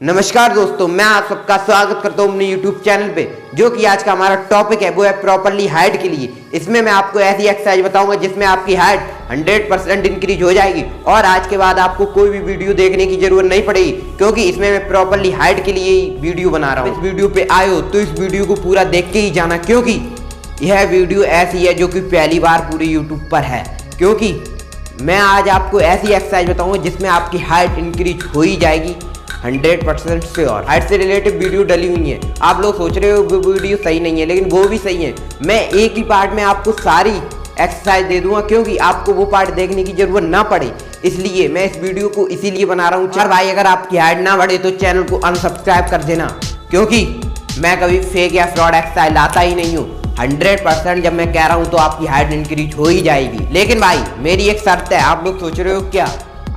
नमस्कार दोस्तों, मैं आप सबका स्वागत करता हूं अपने YouTube चैनल पे। जो कि आज का हमारा टॉपिक है वो है प्रॉपरली हाइट के लिए। इसमें मैं आपको ऐसी एक्सरसाइज बताऊंगा जिसमें आपकी हाइट 100% इंक्रीज हो जाएगी और आज के बाद आपको कोई भी वीडियो देखने की जरूरत नहीं पड़ेगी, क्योंकि इसमें मैं प्रॉपरली हाइट के लिए ही वीडियो बना रहा हूँ। इस वीडियो पे आए हो तो इस वीडियो को पूरा देख के ही जाना, क्योंकि यह वीडियो ऐसी है जो कि पहली बार पूरे यूट्यूब पर है। क्योंकि मैं आज आपको ऐसी एक्सरसाइज बताऊंगा जिसमें आपकी हाइट इंक्रीज हो ही जाएगी 100% से। और हाइट से रिलेटेड वीडियो डली हुई है। आप लोग सोच रहे हो वो वीडियो सही नहीं है, लेकिन वो भी सही है। मैं एक ही पार्ट में आपको सारी एक्सरसाइज दे दूंगा, क्योंकि आपको वो पार्ट देखने की जरूरत ना पड़े। इसलिए मैं इस वीडियो को इसीलिए बना रहा हूँ। और भाई, अगर आपकी हाइट ना बढ़े तो चैनल को अनसब्सक्राइब कर देना, क्योंकि मैं कभी फेक या फ्रॉड एक्सरसाइज लाता ही नहीं हूँ। 100% जब मैं कह रहा हूँ तो आपकी हाइट इंक्रीज हो ही जाएगी। लेकिन भाई, मेरी एक शर्त है। आप लोग सोच रहे हो क्या?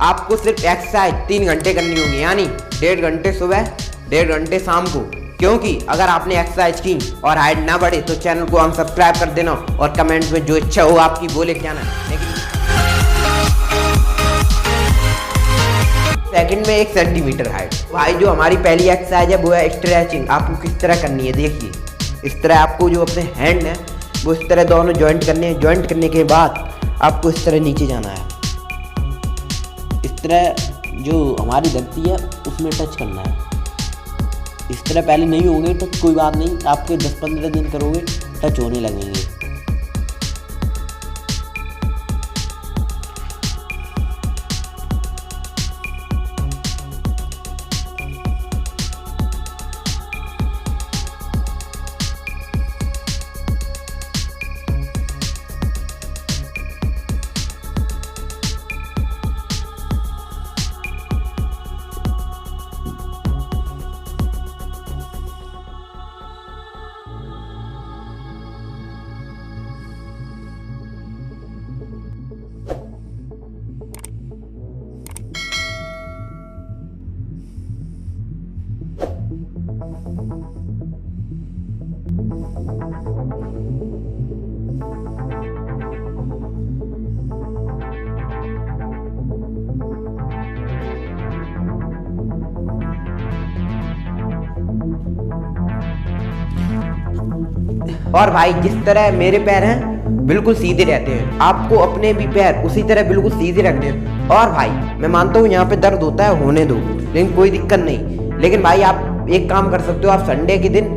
आपको सिर्फ एक्सरसाइज 3 घंटे करनी होगी, यानी 1.5 घंटे सुबह, 1.5 घंटे शाम को। क्योंकि अगर आपने एक्सरसाइज की और हाइट ना बढ़े तो चैनल को अनसब्सक्राइब कर देना और कमेंट में जो इच्छा हो आपकी वो लिख जाना। लेकिन सेकंड में 1 सेंटीमीटर हाइट। भाई, जो हमारी पहली एक्सरसाइज है वो है स्ट्रेचिंग। आपको किस तरह करनी है देखिए। इस तरह आपको जो अपने हैंड है वो इस तरह दोनों ज्वाइंट करने हैं। ज्वाइंट करने के बाद आपको इस तरह नीचे जाना है। इस तरह जो हमारी धरती है उसमें टच करना है। इस तरह पहले नहीं होंगे तो कोई बात नहीं, आपके 10-15 दिन करोगे टच होने लगेंगे। और भाई, जिस तरह मेरे पैर हैं बिल्कुल सीधे रहते हैं, आपको अपने भी पैर उसी तरह बिल्कुल सीधे रखने हैं। और भाई, मैं मानता हूँ यहाँ पे दर्द होता है, होने दो, लेकिन कोई दिक्कत नहीं। लेकिन भाई, आप एक काम कर सकते हो, आप संडे के दिन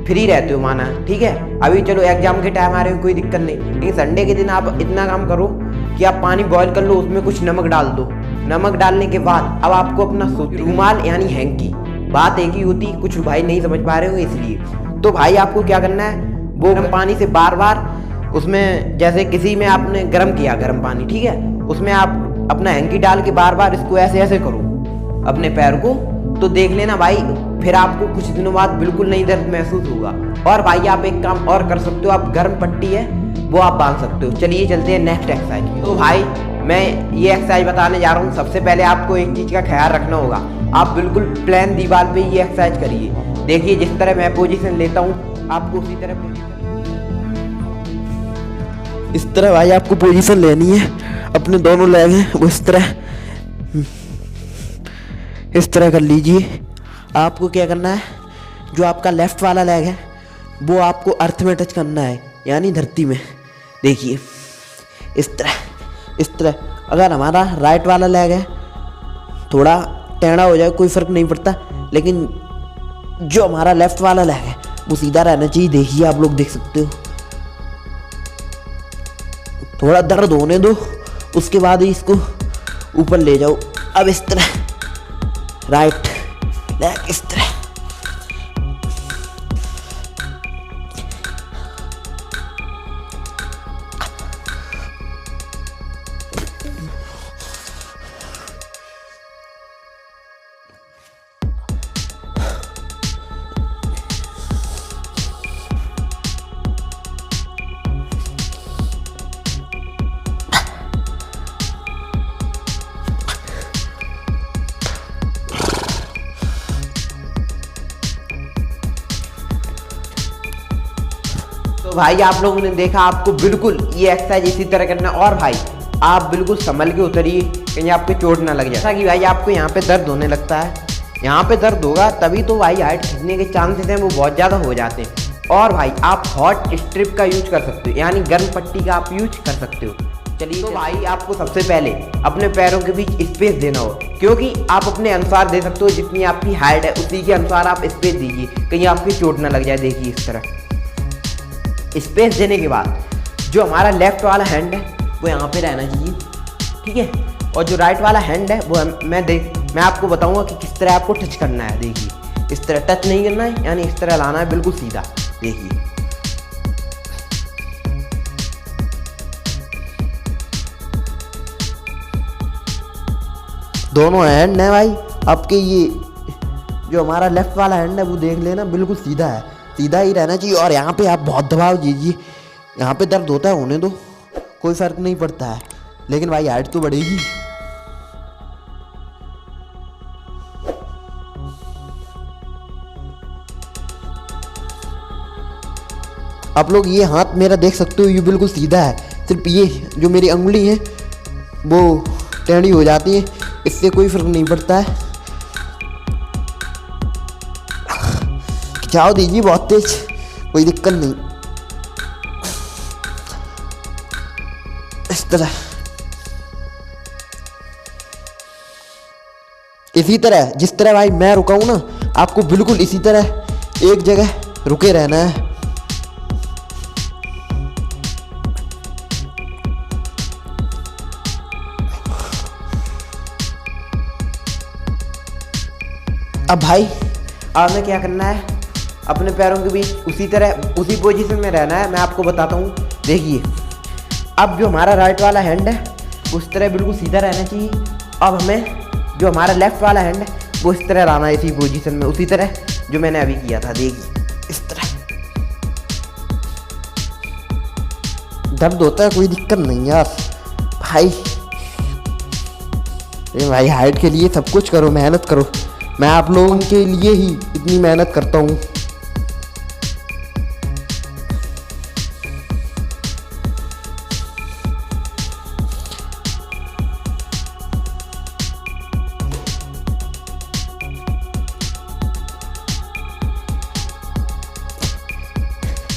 फ्री रहते हो माना, ठीक है। अभी चलो एग्जाम के टाइम आ रहे हो, कोई दिक्कत नहीं, लेकिन संडे के दिन आप इतना काम करो कि आप पानी बॉयल कर लो, उसमें कुछ नमक डाल दो। नमक डालने के बाद अब आपको अपना रूमाल यानी हैंकी, बात एक ही होती, कुछ भाई नहीं समझ पा रहे हो इसलिए। तो भाई, आपको क्या करना है, वो गर्म पानी से बार बार उसमें, जैसे किसी में आपने गर्म किया गर्म पानी, ठीक है, उसमें आप अपना हैंकी डाल के बार बार इसको ऐसे ऐसे करो अपने पैर को, तो देख लेना भाई, फिर आपको कुछ दिनों बाद बिल्कुल नहीं दर्द महसूस होगा। और भाई, आप एक काम और कर सकते हो, आप गर्म पट्टी है वो आप बांध सकते हो। चलिए चलते हैं नेक्स्ट एक्सरसाइज। तो भाई, मैं ये एक्सरसाइज बताने जा रहा हूँ। सबसे पहले आपको एक चीज़ का ख्याल रखना होगा, आप बिल्कुल प्लेन दीवार पे ये एक्सरसाइज करिए। देखिए, जिस तरह मैं पोजीशन लेता हूँ आपको उसी तरह पोजीशन, इस तरह भाई आपको पोजीशन लेनी है। अपने दोनों लेग हैं वो इस तरह कर लीजिए। आपको क्या करना है, जो आपका लेफ्ट वाला लेग है वो आपको अर्थ में टच करना है, यानी धरती में। देखिए, इस तरह। अगर हमारा राइट वाला लेग है थोड़ा टेढ़ा हो जाए कोई फर्क नहीं पड़ता, लेकिन जो हमारा लेफ्ट वाला लेग है वो सीधा रहना चाहिए। देखिए, आप लोग देख सकते हो। थोड़ा दर्द होने दो, उसके बाद ही इसको ऊपर ले जाओ। अब इस तरह राइट लेग इस तरह। तो भाई, आप लोगों ने देखा, आपको बिल्कुल ये एक्सरसाइज इसी तरह करना। और भाई, आप बिल्कुल संभल के उतरिए, कहीं आपको चोट ना लग जाए। कि भाई, आपको यहाँ पे दर्द होने लगता है, यहाँ पे दर्द होगा तभी तो भाई हाइट खींचने के चांसेस हैं वो बहुत ज़्यादा हो जाते हैं। और भाई आप हॉट स्ट्रिप का यूज कर सकते हो, यानी गर्म पट्टी का आप यूज कर सकते हो। चलिए तो भाई आपको सबसे पहले अपने पैरों के बीच स्पेस देना हो, क्योंकि आप अपने अनुसार दे सकते हो, जितनी आपकी हाइट है उसी के अनुसार आप स्पेस दीजिए, कहीं आपकी चोट ना लग जाए। देखिए इस तरह स्पेस देने के बाद जो हमारा लेफ्ट वाला हैंड है वो यहाँ पे रहना चाहिए, ठीक है। और जो राइट वाला हैंड है वो मैं आपको बताऊंगा कि किस तरह आपको टच करना है। देखिए इस तरह टच नहीं करना है, यानी इस तरह लाना है बिल्कुल सीधा। देखिए दोनों हैंड है भाई आपके, ये जो हमारा लेफ्ट वाला हैंड है वो देख लेना बिल्कुल सीधा है, सीधा ही रहना चाहिए। और यहाँ पे आप बहुत दबाव दीजिए, यहाँ पे दर्द होता है होने दो, कोई फर्क नहीं पड़ता है, लेकिन भाई हाइट तो बढ़ेगी। आप लोग ये हाथ मेरा देख सकते हो, ये बिल्कुल सीधा है, सिर्फ ये जो मेरी उंगली है वो टेढ़ी हो जाती है, इससे कोई फर्क नहीं पड़ता है। खिंचाव दीजिए बहुत तेज, कोई दिक्कत नहीं। इस तरह इसी तरह जिस तरह भाई मैं रुका हूं ना, आपको बिल्कुल इसी तरह एक जगह रुके रहना है। अब भाई आपने क्या करना है, अपने पैरों के बीच उसी तरह उसी पोजीशन में रहना है। मैं आपको बताता हूँ, देखिए अब जो हमारा राइट वाला हैंड है उस तरह बिल्कुल सीधा रहना चाहिए। अब हमें जो हमारा लेफ्ट वाला हैंड है वो इस तरह लाना है, इसी पोजीशन में, उसी तरह जो मैंने अभी किया था। देखिए इस तरह दर्द होता है, कोई दिक्कत नहीं यार भाई। ये भाई हाइट के लिए सब कुछ करो, मेहनत करो। मैं आप लोगों के लिए ही इतनी मेहनत करता हूँ।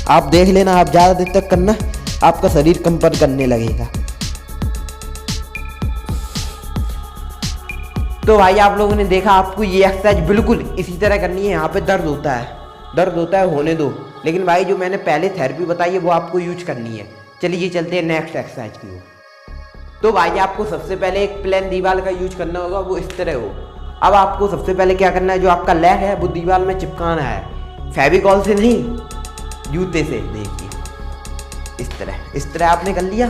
आप देख लेना, आप ज़्यादा देर तक करना, आपका शरीर कंपन करने लगेगा। तो भाई आप लोगों ने देखा, आपको ये एक्सरसाइज बिल्कुल इसी तरह करनी है। यहाँ पे दर्द होता है होने दो, लेकिन भाई जो मैंने पहले थेरेपी बताई है वो आपको यूज करनी है। चलिए चलते हैं नेक्स्ट एक्सरसाइज की ओर। तो भाई आपको सबसे पहले एक प्लेन दीवार का यूज करना होगा, वो इस तरह हो। अब आपको सबसे पहले क्या करना है, जो आपका लेग है वो दीवार में चिपकाना है, फेविकॉल से नहीं, जूते से। देखिए इस तरह आपने कर लिया।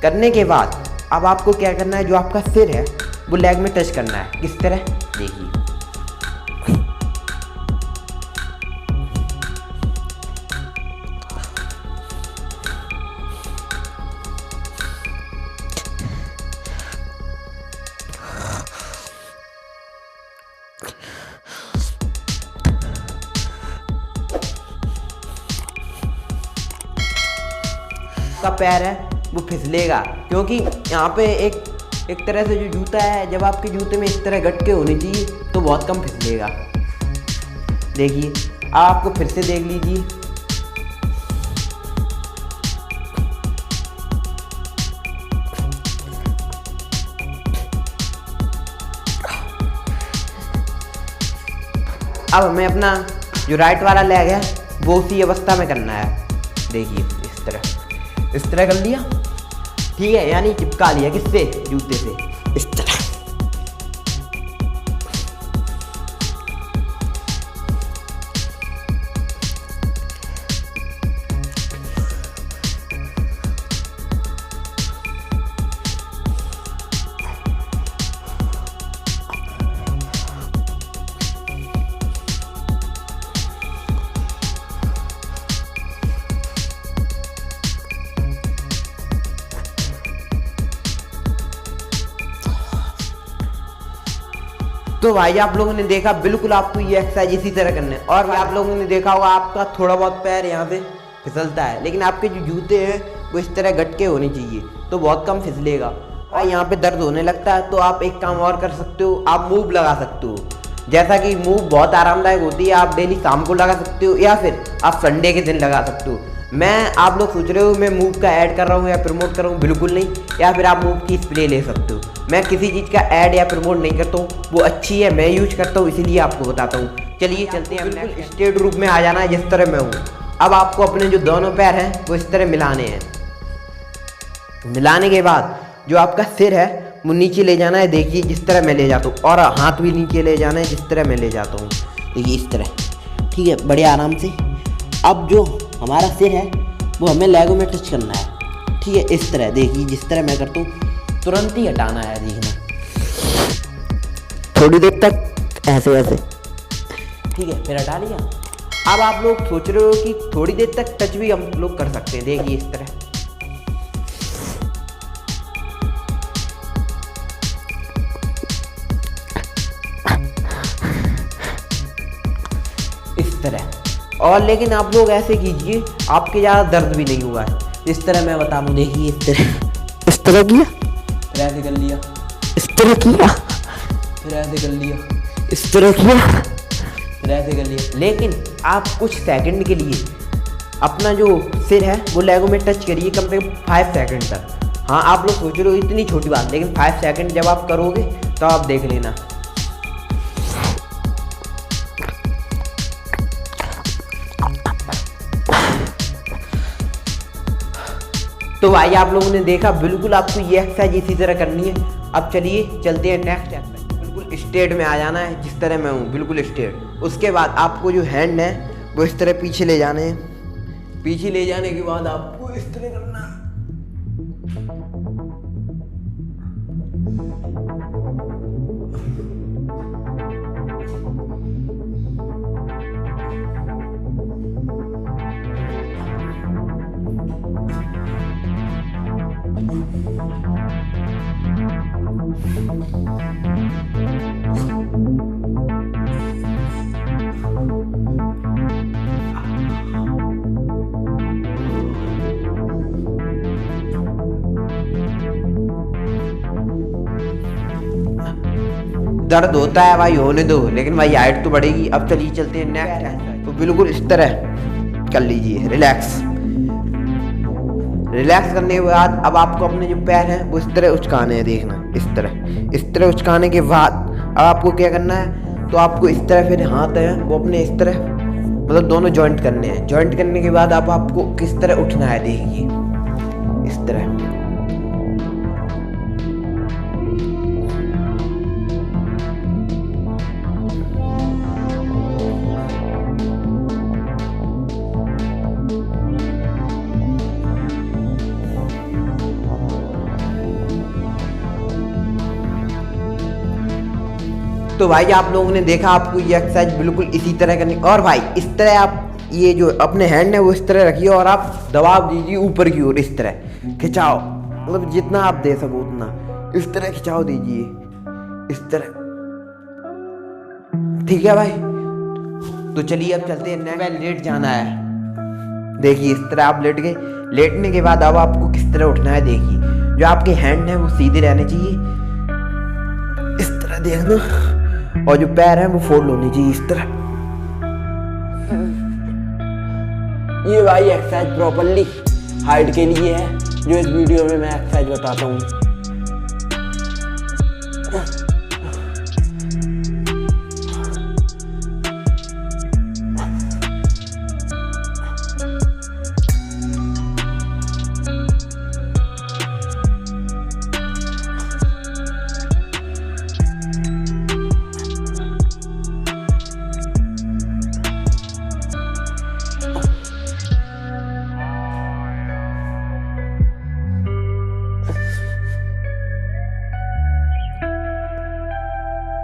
करने के बाद अब आपको क्या करना है, जो आपका सिर है वो लेग में टच करना है। किस तरह, देखिए का पैर है वो फिसलेगा, क्योंकि यहाँ पे एक तरह से जो जूता है, जब आपके जूते में इस तरह गटके होने चाहिए तो बहुत कम फिसलेगा। देखिए आपको फिर से देख लीजिए, अब हमें अपना जो राइट वाला लेग है वो उसी अवस्था में करना है। देखिए इस तरह कर लिया, ठीक है, यानी चिपका लिया, किससे, जूते से, इस तरह। तो भाई आप लोगों ने देखा, बिल्कुल आपको ये एक्सरसाइज इसी तरह करना है। और आप लोगों ने देखा होगा आपका थोड़ा बहुत पैर यहाँ पे फिसलता है, लेकिन आपके जो जूते हैं वो इस तरह गटके होने चाहिए तो बहुत कम फिसलेगा। और यहाँ पे दर्द होने लगता है तो आप एक काम और कर सकते हो, आप मूव लगा सकते हो। जैसा कि मूव बहुत आरामदायक होती है, आप डेली शाम को लगा सकते हो या फिर आप संडे के दिन लगा सकते हो। मैं आप लोग सोच रहे हो मैं मूव का ऐड कर रहा हूँ या प्रमोट कर रहा हूँ, बिल्कुल नहीं। या फिर आप मूव की स्प्रे ले सकते हो। मैं किसी चीज़ का ऐड या प्रमोट नहीं करता हूँ, वो अच्छी है, मैं यूज करता हूँ, इसीलिए आपको बताता हूँ। चलिए चलते हैं, बिल्कुल स्ट्रेट रूप में आ जाना है जिस तरह मैं हूँ। अब आपको अपने जो दोनों पैर हैं वो इस तरह मिलाने हैं। मिलाने के बाद जो आपका सिर है वो नीचे ले जाना है, देखिए जिस तरह मैं ले जाता हूँ, और हाथ भी नीचे ले जाना है जिस तरह मैं ले जाता हूँ, देखिए इस तरह, ठीक है, बड़े आराम से। अब जो हमारा सिर है वो हमें लेगों में टच करना है, ठीक है, इस तरह, देखिए जिस तरह मैं करता हूँ, तुरंत ही हटाना है, देखना थोड़ी देर तक ऐसे ऐसे, ठीक है, फिर हटा लिया। अब आप लोग सोच रहे हो कि थोड़ी देर तक टच भी हम लोग कर सकते हैं, देखिए इस तरह, इस तरह। और लेकिन आप लोग ऐसे कीजिए, आपके ज़्यादा दर्द भी नहीं हुआ है। इस तरह मैं बता दूँ, देखिए इस तरह किया, फिर ऐसे कर लिया, इस तरह किया, फिर ऐसे कर लिया, इस तरह किया, फिर ऐसे कर लिया। लेकिन आप कुछ सेकंड के लिए अपना जो सिर है वो लेगों में टच करिए, कम से कम 5 सेकंड तक। हाँ, आप लोग सोच रहे हो इतनी छोटी बात, लेकिन 5 सेकंड जब आप करोगे तो आप देख लेना। तो भाई आप लोगों ने देखा, बिल्कुल आपको ये एक्सरसाइज इसी तरह करनी है। अब चलिए चलते हैं नेक्स्ट एक्सरसाइज। बिल्कुल स्ट्रेट में आ जाना है जिस तरह मैं हूँ, बिल्कुल स्ट्रेट। उसके बाद आपको जो हैंड है वो इस तरह पीछे ले जाने हैं। पीछे ले जाने के बाद आपको इस तरह करना है। दर्द होता है भाई, होने दो, लेकिन भाई हाइट तो बढ़ेगी। अब चलिए चलते हैं नेक्स्ट। तो बिल्कुल इस तरह कर लीजिए, रिलैक्स। रिलैक्स करने के बाद अब आपको अपने जो पैर हैं वो इस तरह उचकाने हैं, देखना इस तरह उचकाने के बाद अब आपको क्या करना है, तो आपको इस तरह फिर हाथ है वो अपने इस तरह, मतलब दोनों जॉइंट करने हैं। जॉइंट करने के बाद अब आपको किस तरह उठना है, देखिए इस तरह। तो भाई आप लोगों ने देखा, आपको ये एक्सरसाइज बिल्कुल इसी तरह करनी। और भाई इस तरह आप ये जो अपने हैंड है वो इस तरह रखिए और आप दबाव दीजिए ऊपर की ओर, इस तरह खिंचाओ, मतलब जितना आप दे सको उतना इस तरह खिंचाव दीजिए, इस तरह, ठीक है भाई। तो चलिए अब चलते हैं, लेट जाना है। देखिए इस तरह आप लेट गए। लेटने के बाद अब आपको किस तरह उठना है, देखिए जो आपके हैंड है वो सीधे रहने चाहिए, इस तरह देखना, और जो पैर हैं वो फोल्ड होने चाहिए इस तरह। ये भाई एक्सरसाइज प्रॉपरली हाइट के लिए है, जो इस वीडियो में मैं एक्सरसाइज बताता हूँ।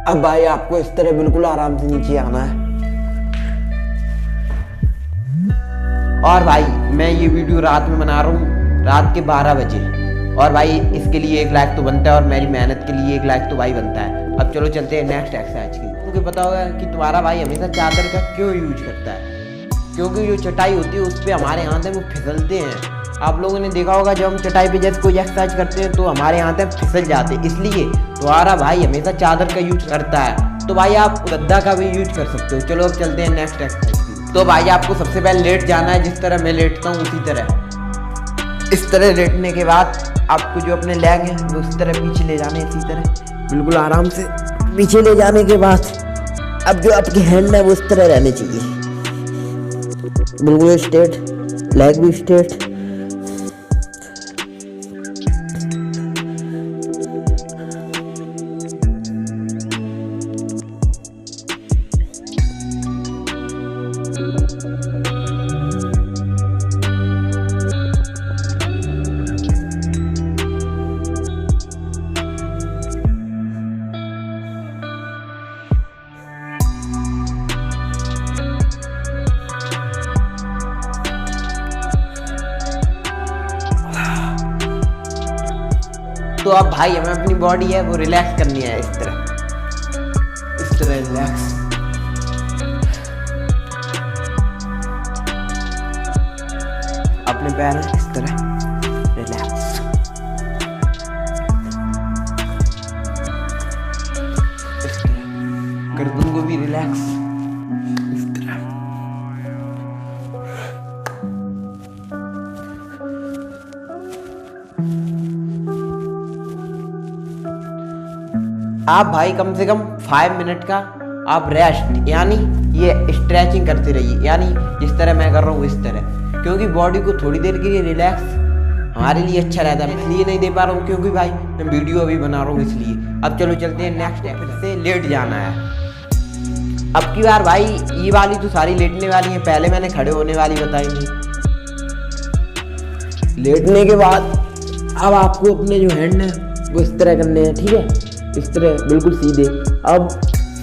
अब भाई आपको इस तरह बिल्कुल आराम से नीचे आना है। और भाई मैं ये वीडियो रात में बना रहा हूँ, रात के 12 बजे। और भाई इसके लिए 1 लाइक तो बनता है, और मेरी मेहनत के लिए 1 लाइक तो भाई बनता है। अब चलो चलते हैं नेक्स्ट एक्सरसाइज की। मुझे पता होगा कि तुम्हारा भाई हमेशा चादर का क्यों यूज करता है, क्योंकि जो चटाई होती है उस पर हमारे हाथ हैं वो फिसलते हैं। आप लोगों ने देखा होगा जब हम चटाई पे जैसे कोई एक्सरसाइज करते हैं तो हमारे हाथ हैं फिसल जाते हैं, इसलिए तुम्हारा भाई हमेशा चादर का यूज करता है। तो भाई आप गद्दा का भी यूज कर सकते हो। चलो अब चलते हैं नेक्स्ट एक्सरसाइज। तो भाई आपको सबसे पहले लेट जाना है, जिस तरह मैं लेटता हूँ उसी तरह। इस तरह लेटने के बाद आपको जो अपने लेग हैं वो उस तरह पीछे ले जाने, इसी तरह बिल्कुल आराम से पीछे ले जाने के बाद अब जो आपके हैंड है वो इस तरह रहने चाहिए, बिल्कुल स्ट्रेट, लेग भी स्ट्रेट। तो अब भाई हमें अपनी बॉडी है वो रिलैक्स करनी है, इस तरह रिलैक्स। अपने पैर इस तरह रिलैक्स, इस तरह गर्दन को भी रिलैक्स, इस तरह। आप भाई कम से कम 5 मिनट का आप रेस्ट यानी ये स्ट्रेचिंग करते रहिए, यानी जिस तरह मैं कर रहा हूँ इस तरह, क्योंकि बॉडी को थोड़ी देर के लिए रिलैक्स हमारे लिए अच्छा रहता है। इसलिए नहीं दे पा रहा हूँ क्योंकि भाई मैं वीडियो अभी बना रहा हूँ इसलिए। अब चलो चलते हैं नेक्स्ट फिर से लेट जाना है। अब की बार भाई ये वाली तो सारी लेटने वाली है, पहले मैंने खड़े होने वाली बताई थी। लेटने के बाद अब आपको अपने जो हैंड है वो इस तरह करने हैं, ठीक है, इस तरह बिल्कुल सीधे। अब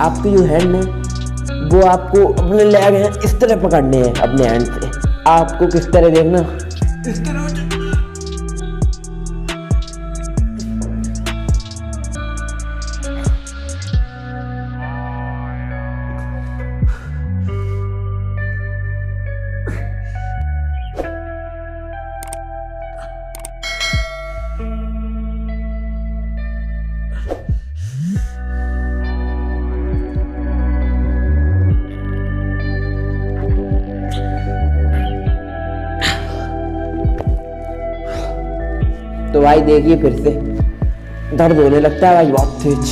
आपके जो हैंड है वो आपको अपने लेग हैं इस तरह पकड़ने हैं अपने हैंड से। आपको किस तरह देखना, इस तरह। तो भाई देखिए फिर से दर्द होने लगता है भाई बहुत तेज।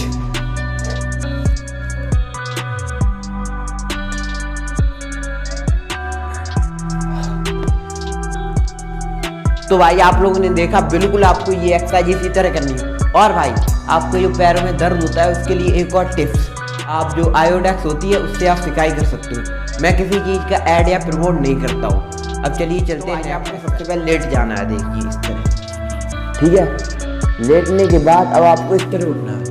तो भाई आप लोगों ने देखा, बिल्कुल आपको ये एक्सरसाइज इसी तरह करनी है। और भाई आपको जो पैरों में दर्द होता है उसके लिए एक और टिप्स, आप जो आयोडेक्स होती है उससे आप सिकाई कर सकते हो। मैं किसी चीज़ का ऐड या प्रमोट नहीं करता हूँ। अब चलिए चलते हैं। आपको सबसे पहले लेट जाना है, देखिए इस तरह, ठीक है। लेटने के बाद अब आपको इस तरह उठना है,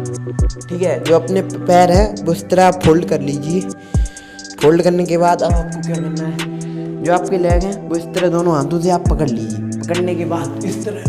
ठीक है। जो अपने पैर है वो इस तरह आप फोल्ड कर लीजिए। फोल्ड करने के बाद अब आपको क्या करना है, जो आपके लेग हैं वो इस तरह दोनों हाथों से आप पकड़ लीजिए। पकड़ने के बाद इस तरह,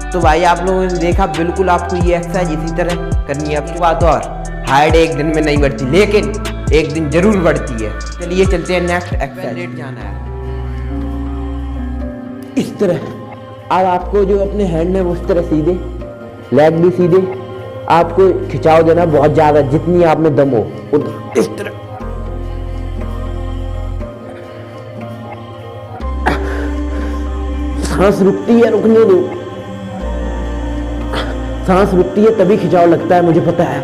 तो भाई आप लोगों ने देखा, बिल्कुल आपको ये एक्सरसाइज इसी तरह करनी है। आपकी बात और हाइट एक दिन में नहीं बढ़ती, लेकिन एक दिन जरूर बढ़ती है। चलिए चलते हैं नेक्स्ट एक्सरसाइज। लेट जाना है इस तरह। अब आपको जो अपने हैंड है वो इस तरह सीधे, लेग भी सीधे, आपको खिंचाव देना बहुत ज्यादा, जितनी आप में दम हो उतना, इस तरह। सांस रुकती है, रुकने दो। सांस रुकती है तभी खिंचाव लगता है, मुझे पता है।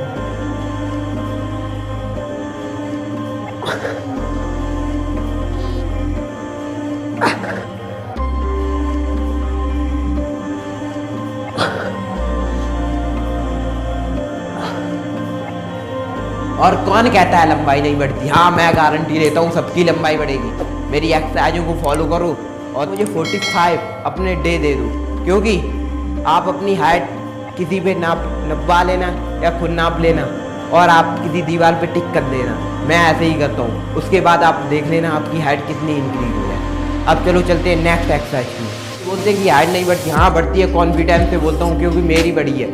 और कौन कहता है लंबाई नहीं बढ़ती? हाँ, मैं गारंटी देता हूँ सबकी लंबाई बढ़ेगी। मेरी एक्सरसाइजों को फॉलो करो और मुझे 45 अपने डे दे दो, क्योंकि आप अपनी हाइट किसी पे नपवा लेना या खुद नाप लेना और आप किसी दीवार पे टिक कर देना। मैं ऐसे ही करता हूँ, उसके बाद आप देख लेना आपकी हाइट कितनी इंक्रीज हो जाए। अब चलो चलते हैं नेक्स्ट एक्सरसाइज की। बोलते हैं कि हाइट नहीं बढ़ती, हाँ बढ़ती है, कॉन्फिडेंस से बोलता हूँ क्योंकि मेरी बढ़ी है।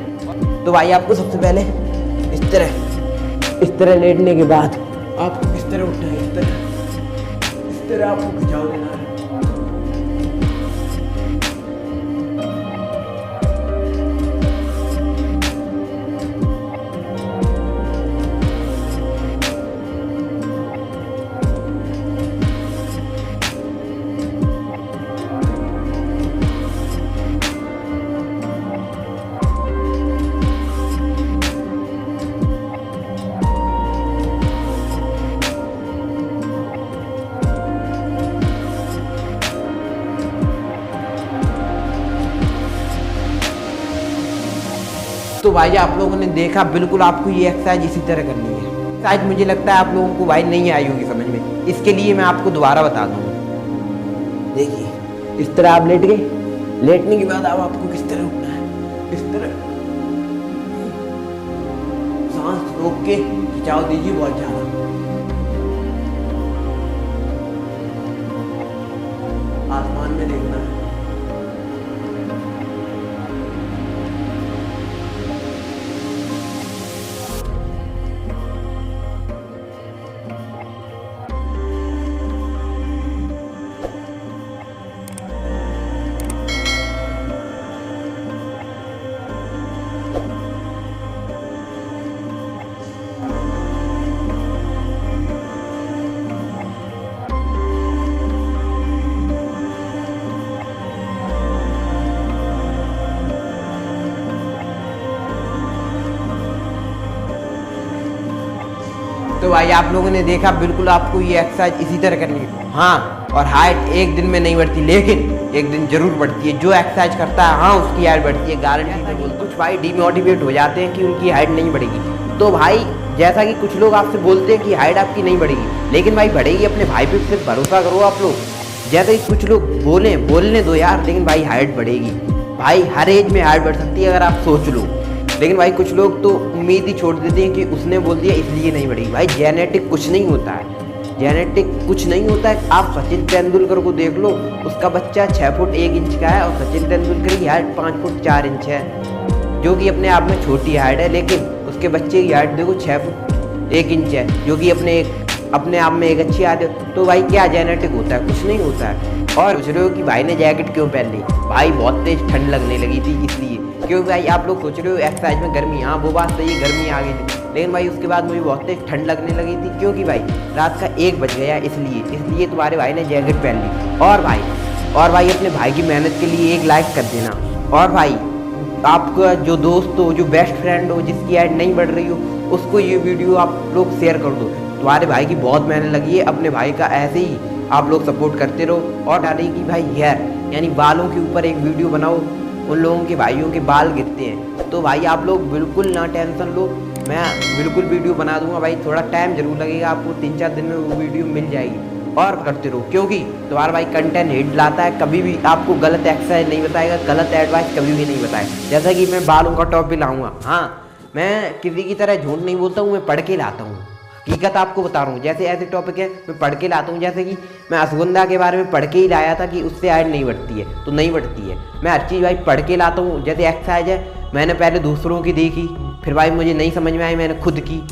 तो भाई आपको सबसे पहले इस तरह लेटने के बाद आपको इस तरह उठना है, इस तरह आपको खिंचाव देना है। तो भाई आप लोगों ने देखा, बिल्कुल आपको ये एक्सरसाइज इसी तरह करनी है। एक्सरसाइज मुझे लगता है आप लोगों को भाई नहीं आई होगी समझ में, इसके लिए मैं आपको दोबारा बता दूँ। देखिए इस तरह आप लेट गए, लेटने के बाद अब आपको किस तरह उठना है, इस तरह सांस रोक के खिंचाव दीजिए बहुत ज्यादा। आसमान में देखना है। तो भाई आप लोगों ने देखा, बिल्कुल आपको ये एक्सरसाइज इसी तरह करनी है। हाँ, और हाइट एक दिन में नहीं बढ़ती, लेकिन एक दिन जरूर बढ़ती है। जो एक्सरसाइज करता है हाँ उसकी हाइट बढ़ती है, गारंटी से बोलते। कुछ भाई डिमोटिवेट हो जाते हैं कि उनकी हाइट नहीं बढ़ेगी। तो भाई जैसा कि कुछ लोग आपसे बोलते हैं कि हाइट आपकी नहीं बढ़ेगी, लेकिन भाई बढ़ेगी। अपने भाई पे सिर्फ भरोसा करो आप लोग। जैसे कि कुछ लोग बोलने दो यार, लेकिन भाई हाइट बढ़ेगी। भाई हर एज में हाइट बढ़ सकती है अगर आप सोच लो। लेकिन भाई कुछ लोग तो उम्मीद ही छोड़ देते हैं कि उसने बोल दिया इसलिए नहीं बढ़ेगी। भाई जेनेटिक कुछ नहीं होता है, जेनेटिक कुछ नहीं होता है। आप सचिन तेंदुलकर को देख लो, उसका बच्चा 6 फुट 1 इंच का है और सचिन तेंदुलकर की हाइट 5 फुट 4 इंच है, जो कि अपने आप में छोटी हाइट है। लेकिन उसके बच्चे की हाइट देखो 6 फुट 1 इंच है, जो कि अपने आप में एक अच्छी हाइट है। तो भाई क्या जेनेटिक होता है? कुछ नहीं होता है। और सोच रहे हो कि भाई ने जैकेट क्यों पहन ली? भाई बहुत तेज ठंड लगने लगी थी इसलिए। क्योंकि भाई आप लोग सोच रहे हो एक्सरसाइज में गर्मी, हाँ वो बात सही है, गर्मी आ गई थी। लेकिन भाई उसके बाद मुझे बहुत तेज ठंड लगने लगी थी, क्योंकि भाई रात का 1 बज गया, इसलिए तुम्हारे भाई ने जैकेट पहन ली। और भाई अपने भाई की मेहनत के लिए एक लाइक कर देना। और भाई आपका जो दोस्त हो, जो बेस्ट फ्रेंड हो, जिसकी हाइट नहीं बढ़ रही हो, उसको ये वीडियो आप लोग शेयर कर दो। तुम्हारे भाई की बहुत मेहनत लगी है, अपने भाई का ऐसे ही आप लोग सपोर्ट करते रहो। और डालिए कि भाई हेयर यानी बालों के ऊपर एक वीडियो बनाओ, उन लोगों के भाइयों के बाल गिरते हैं। तो भाई आप लोग बिल्कुल ना टेंशन लो, मैं बिल्कुल वीडियो बना दूंगा। भाई थोड़ा टाइम जरूर लगेगा, आपको 3-4 दिन में वो वीडियो मिल जाएगी। और करते रहो, क्योंकि तुम्हारा भाई कंटेंट हिट लाता है, कभी भी आपको गलत एक्सरसाइज नहीं बताएगा, गलत एडवाइस कभी भी नहीं बताएगा। जैसा कि मैं बालों का टॉपिक लाऊंगा, हाँ मैं किसी की तरह झूठ नहीं बोलता हूँ, मैं पढ़ के लाता हूँ, हकीकत आपको बता रहा हूँ। जैसे ऐसे टॉपिक है मैं पढ़ के लाता हूँ, जैसे कि मैं अश्वगंधा के बारे में पढ़ के ही लाया था कि उससे हाइट नहीं बढ़ती है, तो नहीं बढ़ती है। मैं हर चीज़ भाई पढ़ के लाता हूँ। जैसे एक्सरसाइज है, मैंने पहले दूसरों की देखी, फिर भाई मुझे नहीं समझ में आई, मैंने खुद की,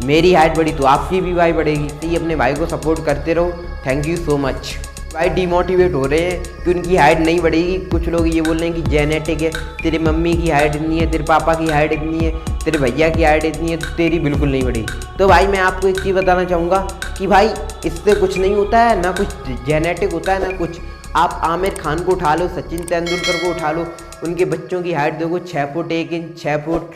मेरी हाइट बढ़ी तो आपकी भी भाई बढ़ेगी। तो ये अपने भाई को सपोर्ट करते रहो। Thank you so much. भाई डिमोटिवेट हो रहे हैं कि उनकी हाइट नहीं बढ़ेगी। कुछ लोग ये बोल रहे हैं कि जेनेटिक है, तेरी मम्मी की हाइट इतनी है, तेरे पापा की हाइट इतनी है, तेरे भैया की हाइट इतनी है, तो तेरी बिल्कुल नहीं बढ़ेगी। तो भाई मैं आपको एक चीज़ बताना चाहूँगा कि भाई इससे कुछ नहीं होता है, ना कुछ जेनेटिक होता है ना कुछ। आप आमिर खान को उठा लो, सचिन तेंदुलकर को उठा लो, उनके बच्चों की हाइट देखो 6 फुट 1 इंच, 6 फुट।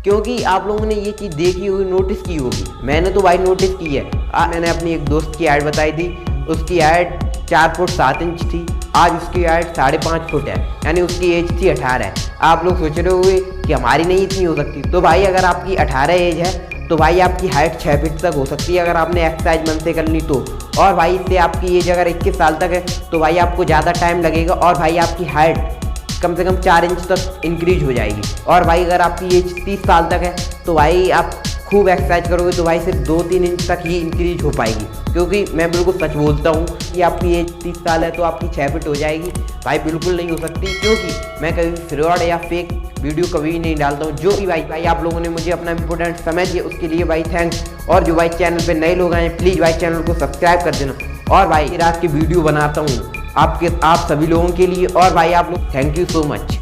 क्योंकि आप लोगों ने ये चीज़ देखी होगी, नोटिस की होगी। मैंने तो भाई नोटिस की है। मैंने अपनी एक दोस्त की हाइट बताई थी, उसकी हाइट 4 फुट 7 इंच थी, आज उसकी हाइट 5.5 फुट है, यानी उसकी एज थी 18। आप लोग सोच रहे होंगे कि हमारी नहीं इतनी हो सकती। तो भाई अगर आपकी 18 एज है तो भाई आपकी हाइट 6 फीट तक हो सकती है, अगर आपने एक्सरसाइज मन से कर ली तो। और भाई इससे आपकी एज अगर 21 साल तक है तो भाई आपको ज़्यादा टाइम लगेगा, और भाई आपकी हाइट कम से कम 4 इंच तक इंक्रीज हो जाएगी। और भाई अगर आपकी एज 30 साल तक है तो भाई आप खूब एक्सरसाइज करोगे तो भाई सिर्फ 2-3 इंच तक ही इंक्रीज हो पाएगी। क्योंकि मैं बिल्कुल सच बोलता हूँ कि आपकी एज 30 साल है तो आपकी 6 फीट हो जाएगी, भाई बिल्कुल नहीं हो सकती। क्योंकि मैं कभी फ्रॉड या फेक वीडियो कभी नहीं डालता हूँ। जो कि भाई आप लोगों ने मुझे अपना इंपॉर्टेंट समय दिया उसके लिए भाई थैंक्स। और जो भाई चैनल पे नए लोग आए प्लीज़ भाई चैनल को सब्सक्राइब कर देना। और भाई रात की वीडियो बनाता हूँ आप सभी लोगों के लिए। और भाई आप लोग थैंक यू सो मच।